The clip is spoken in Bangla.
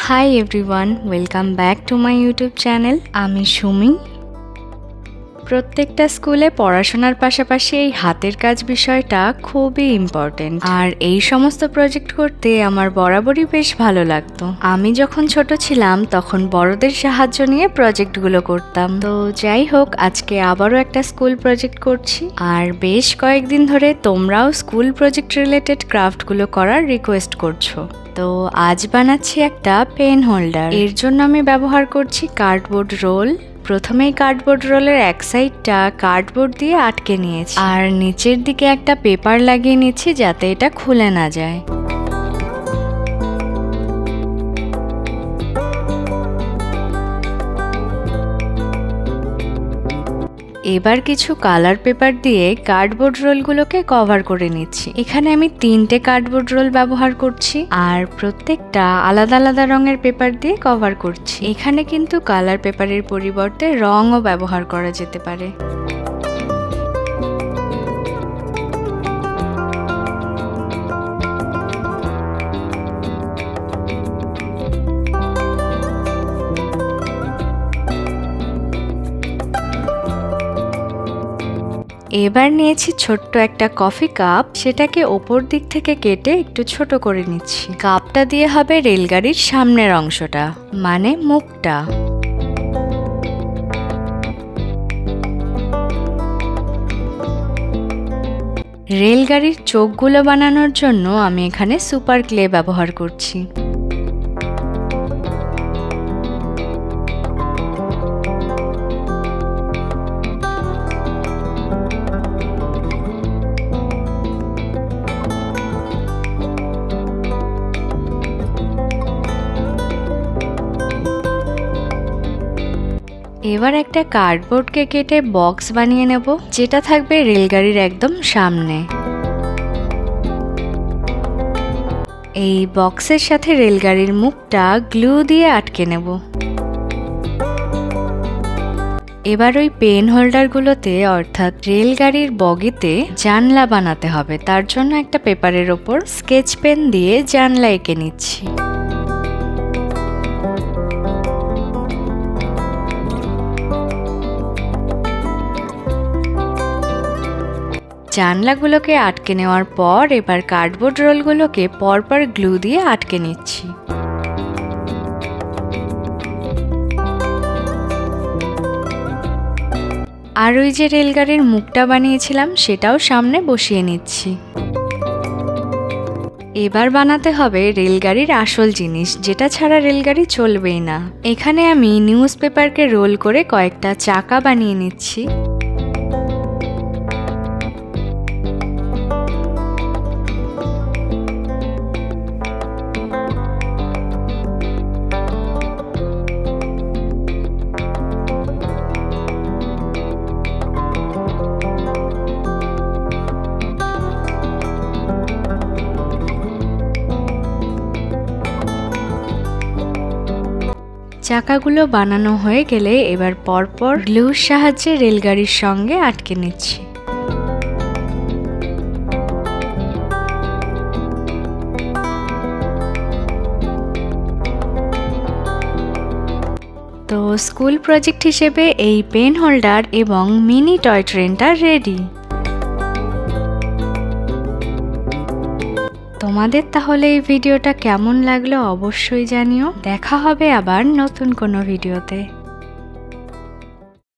Hi everyone, welcome back to my YouTube channel. আমি সুমি। প্রত্যেকটা স্কুলে পড়াশোনার পাশাপাশি এই হাতের কাজ বিষয়টা খুবই ইম্পর্টেন্ট, আর এই সমস্ত প্রজেক্ট করতে আমার বরাবরই বেশ ভালো লাগতো। আমি যখন ছোট ছিলাম তখন বড়দের সাহায্য নিয়ে প্রজেক্টগুলো করতাম। তো যাই হোক, আজকে আবারও একটা স্কুল প্রজেক্ট করছি, আর বেশ কয়েকদিন ধরে তোমরাও স্কুল প্রজেক্ট রিলেটেড ক্রাফটগুলো করার রিকোয়েস্ট করছো। তো আজ বানাচ্ছি একটা পেন হোল্ডার। এর জন্য আমি ব্যবহার করছি কার্ডবোর্ড রোল। প্রথমেই কার্ডবোর্ড রোলের এক সাইডটা কার্ডবোর্ড দিয়ে আটকে নিয়েছি, আর নিচের দিকে একটা পেপার লাগিয়ে নিচ্ছি যাতে এটা খুলে না যায়। এবার কিছু কালার পেপার দিয়ে কার্ডবোর্ড রোলগুলোকে কভার করে নিচ্ছি। এখানে আমি 3টে কার্ডবোর্ড রোল ব্যবহার করছি, আর প্রত্যেকটা আলাদা আলাদা রঙের পেপার দিয়ে কভার করছি। এখানে কিন্তু কালার পেপারের পরিবর্তে রঙও ব্যবহার করা যেতে পারে। এবার নিয়েছি ছোট্ট একটা কফি কাপ, সেটাকে ওপর দিক থেকে কেটে একটু ছোট করে নিচ্ছি। কাপটা দিয়ে হবে রেলগাড়ির সামনের অংশটা, মানে মুখটা। রেলগাড়ির চোখগুলো বানানোর জন্য আমি এখানে সুপার ক্লে ব্যবহার করছি। এবার একটা কার্ডবোর্ডকে কেটে বক্স বানিয়ে নেব, যেটা থাকবে রেলগাড়ির একদম সামনে। এই বক্সের সাথে রেলগাড়ির মুখটা গ্লু দিয়ে আটকে নেব। এবার ওই পেন হোল্ডারগুলোতে, অর্থাৎ রেলগাড়ির বগিতে জানলা বানাতে হবে। তার জন্য একটা পেপারের ওপর স্কেচ পেন দিয়ে জানলা এঁকে নিচ্ছি। জানলাগুলোকে আটকে নেওয়ার পর এবার কার্ডবোর্ড রোলগুলোকে পরপর গ্লু দিয়ে আটকে নিচ্ছি। আর ওই যে রেলগাড়ির মুখটা বানিয়েছিলাম সেটাও সামনে বসিয়ে নিচ্ছি। এবার বানাতে হবে রেলগাড়ির আসল জিনিস, যেটা ছাড়া রেলগাড়ি চলবেই না। এখানে আমি নিউজ পেপারকে রোল করে কয়েকটা চাকা বানিয়ে নিচ্ছি। চাকাগুলো বানানো হয়ে গেলে এবার পরপর গ্লুর সাহায্যে রেলগাড়ির সঙ্গে আটকে নিচ্ছি। তো স্কুল প্রজেক্ট হিসেবে এই পেন হোল্ডার এবং মিনি টয় ট্রেনটা রেডি। তোমাদের তাহলে এই ভিডিওটা কেমন লাগলো অবশ্যই জানিও। দেখা হবে আবার নতুন কোনো ভিডিওতে।